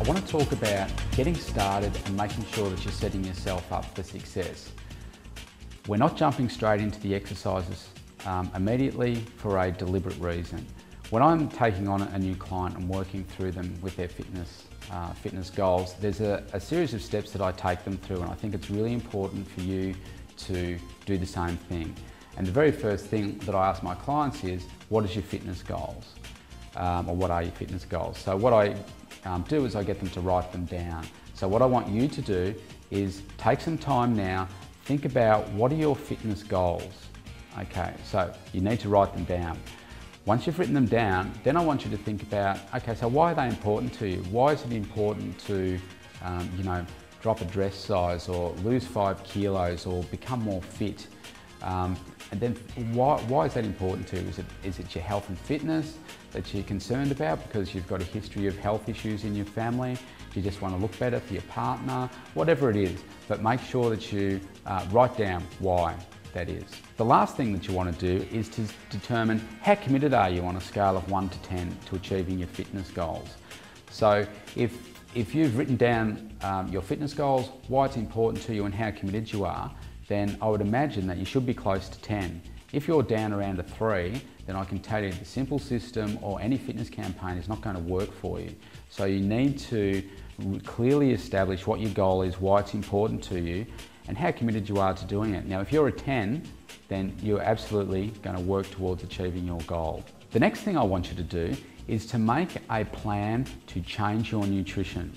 I want to talk about getting started and making sure that you're setting yourself up for success. We're not jumping straight into the exercises immediately for a deliberate reason. When I'm taking on a new client and working through them with their fitness goals, there's a series of steps that I take them through, and I think it's really important for you to do the same thing. And the very first thing that I ask my clients is, what is your fitness goals? Or what are your fitness goals? So what I do is I get them to write them down. So what I want you to do is take some time now, think about what are your fitness goals. Okay, so you need to write them down. Once you've written them down, then I want you to think about, okay, so why are they important to you? Why is it important to, drop a dress size or lose 5 kilos or become more fit? And then why is that important to you? Is it your health and fitness that you're concerned about because you've got a history of health issues in your family? You just want to look better for your partner? Whatever it is, but make sure that you write down why that is. The last thing that you want to do is to determine how committed are you on a scale of 1 to 10 to achieving your fitness goals. So if you've written down your fitness goals, why it's important to you and how committed you are, then I would imagine that you should be close to 10. If you're down around a 3, then I can tell you the simple system or any fitness campaign is not going to work for you. So you need to clearly establish what your goal is, why it's important to you, and how committed you are to doing it. Now, if you're a 10, then you're absolutely going to work towards achieving your goal. The next thing I want you to do is to make a plan to change your nutrition.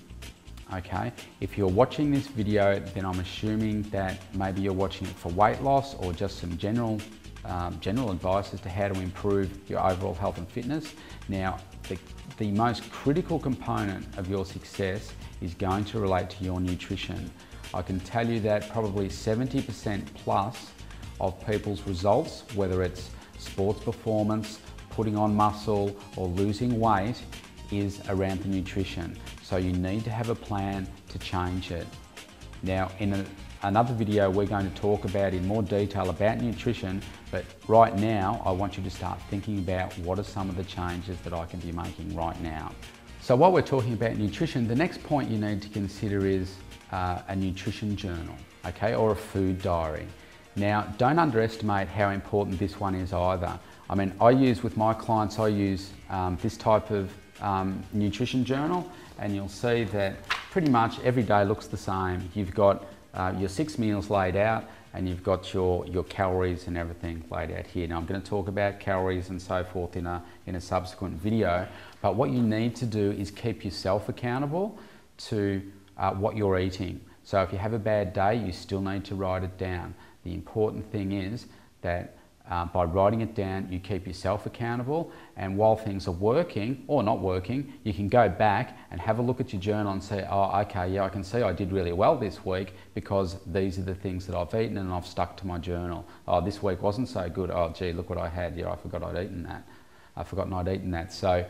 Okay, if you're watching this video, then I'm assuming that maybe you're watching it for weight loss or just some general advice as to how to improve your overall health and fitness. Now, the most critical component of your success is going to relate to your nutrition. I can tell you that probably 70% plus of people's results, whether it's sports performance, putting on muscle or losing weight, is around the nutrition. So you need to have a plan to change it. Now, in another video, we're going to talk about in more detail about nutrition, but right now, I want you to start thinking about what are some of the changes that I can be making right now. So while we're talking about nutrition, the next point you need to consider is a nutrition journal, okay, or a food diary. Now, don't underestimate how important this one is either. I mean, with my clients, I use this type of nutrition journal, and you'll see that pretty much every day looks the same. You've got your 6 meals laid out, and you've got your calories and everything laid out here. Now, I'm going to talk about calories and so forth in a subsequent video, but what you need to do is keep yourself accountable to what you're eating. So if you have a bad day, you still need to write it down. The important thing is that by writing it down, you keep yourself accountable, and while things are working or not working, you can go back and have a look at your journal and say, oh, okay, yeah, I can see I did really well this week because these are the things that I've eaten and I've stuck to my journal. Oh, this week wasn't so good. Oh, gee, look what I had. Yeah, I forgot I'd eaten that. I've forgotten I'd eaten that. So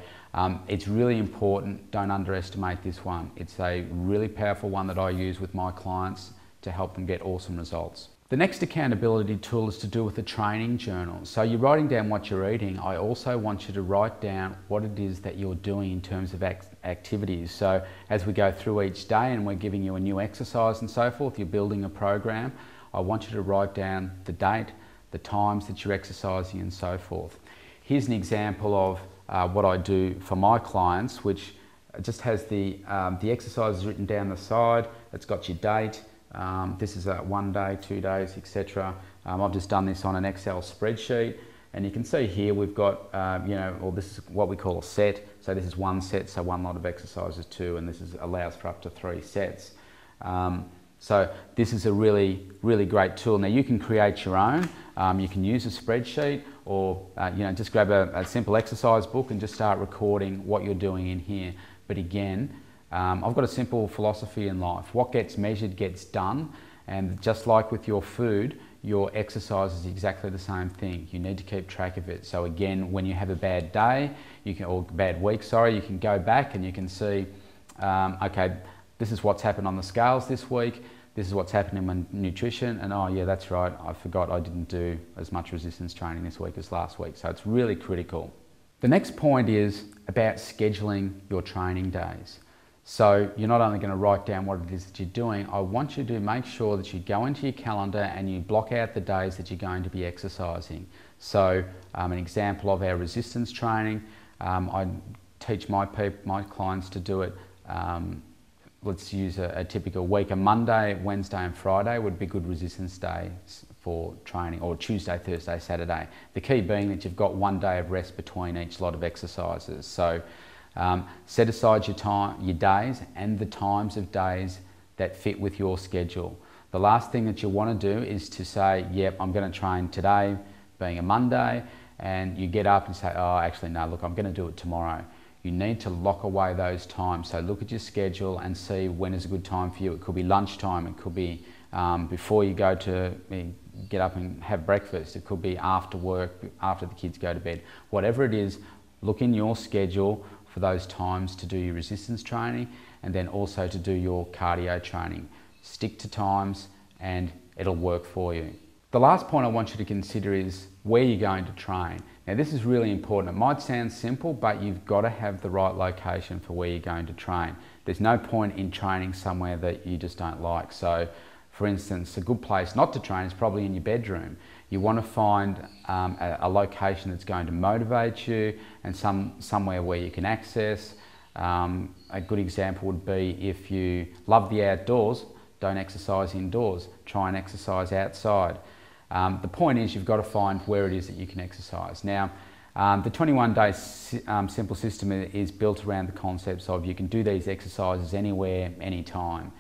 it's really important. Don't underestimate this one. It's a really powerful one that I use with my clients to help them get awesome results. The next accountability tool is to do with a training journal. So you're writing down what you're eating. I also want you to write down what it is that you're doing in terms of activities. So as we go through each day and we're giving you a new exercise and so forth, you're building a program, I want you to write down the date, the times that you're exercising and so forth. Here's an example of what I do for my clients, which just has the exercises written down the side. It's got your date. This is 1 day, 2 days, etc. I've just done this on an Excel spreadsheet, and you can see here we've got, this is what we call a set. So this is 1 set, so 1 lot of exercises 2, and this allows for up to 3 sets. So this is a really, really great tool. Now you can create your own. You can use a spreadsheet, or just grab a simple exercise book and just start recording what you're doing in here. But again, I've got a simple philosophy in life. What gets measured gets done, and just like with your food, your exercise is exactly the same thing. You need to keep track of it. So again, when you have a bad day, or bad week, sorry, you can go back and you can see, okay, this is what's happened on the scales this week. This is what's happened in my nutrition, and oh yeah, that's right, I forgot I didn't do as much resistance training this week as last week. So it's really critical. The next point is about scheduling your training days. So you're not only going to write down what it is that you're doing, I want you to make sure that you go into your calendar and you block out the days that you're going to be exercising. So an example of our resistance training, I teach my clients to do it. Let's use a typical week. A Monday, Wednesday and Friday would be good resistance days for training, or Tuesday, Thursday, Saturday. The key being that you've got one day of rest between each lot of exercises. So set aside your days and the times of days that fit with your schedule. The last thing that you want to do is to say, yep, I'm going to train today, being a Monday, and you get up and say, oh, actually no, look, I'm going to do it tomorrow. You need to lock away those times. So look at your schedule and see when is a good time for you. It could be lunchtime, it could be before you go to get up and have breakfast, it could be after work, after the kids go to bed. Whatever it is, look in your schedule for those times to do your resistance training and then also to do your cardio training. Stick to times and it'll work for you. The last point I want you to consider is where you're going to train. Now this is really important. It might sound simple, but you've got to have the right location for where you're going to train. There's no point in training somewhere that you just don't like. So for instance, a good place not to train is probably in your bedroom. You want to find a location that's going to motivate you and somewhere where you can access. A good example would be if you love the outdoors, don't exercise indoors, try and exercise outside. The point is you've got to find where it is that you can exercise. Now, the 21-day simple system is built around the concepts of you can do these exercises anywhere, anytime.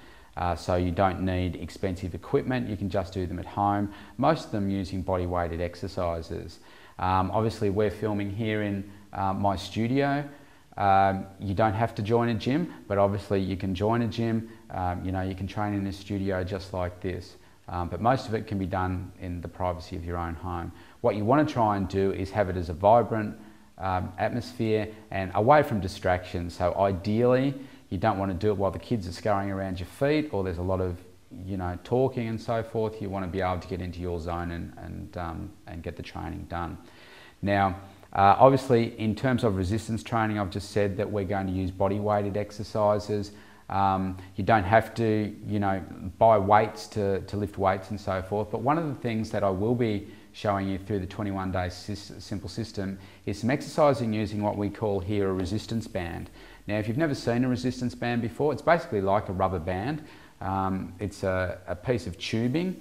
So you don't need expensive equipment, you can just do them at home, most of them using body weighted exercises. Obviously we're filming here in my studio. You don't have to join a gym, but obviously you can join a gym. You know, you can train in a studio just like this. But most of it can be done in the privacy of your own home. What you want to try and do is have it as a vibrant atmosphere and away from distractions. So ideally, you don't want to do it while the kids are scurrying around your feet or there's a lot of, you know, talking and so forth. You want to be able to get into your zone and get the training done. Now, obviously, in terms of resistance training, I've just said that we're going to use body weighted exercises. You don't have to, you know, buy weights to lift weights and so forth. But one of the things that I will be showing you through the 21-day simple system is some exercising using what we call here a resistance band. Now, if you've never seen a resistance band before, it's basically like a rubber band. It's a piece of tubing.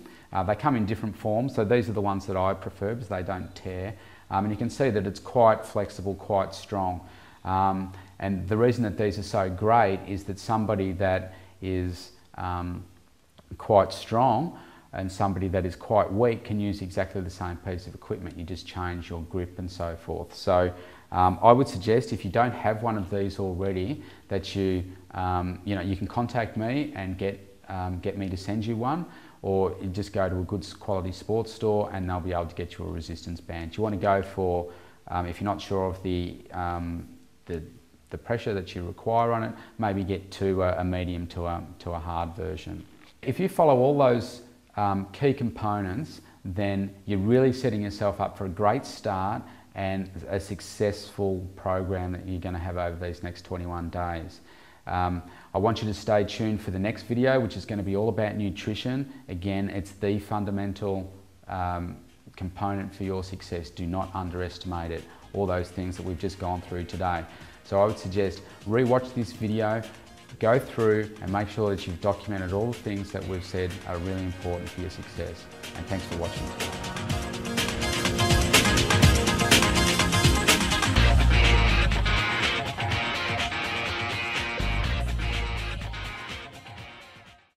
They come in different forms, so these are the ones that I prefer because they don't tear. And you can see that it's quite flexible, quite strong. And the reason that these are so great is that somebody that is quite strong and somebody that is quite weak can use exactly the same piece of equipment. You just change your grip and so forth. So I would suggest if you don't have one of these already that you can contact me and get me to send you one, or you just go to a good quality sports store and they'll be able to get you a resistance band. You want to go for, if you're not sure of the pressure that you require on it, maybe get to a medium to a hard version. If you follow all those key components, then you're really setting yourself up for a great start and a successful program that you're going to have over these next 21 days. I want you to stay tuned for the next video, which is going to be all about nutrition. Again, it's the fundamental component for your success. Do not underestimate it. All those things that we've just gone through today. So I would suggest re-watch this video, go through and make sure that you've documented all the things that we've said are really important for your success. And thanks for watching.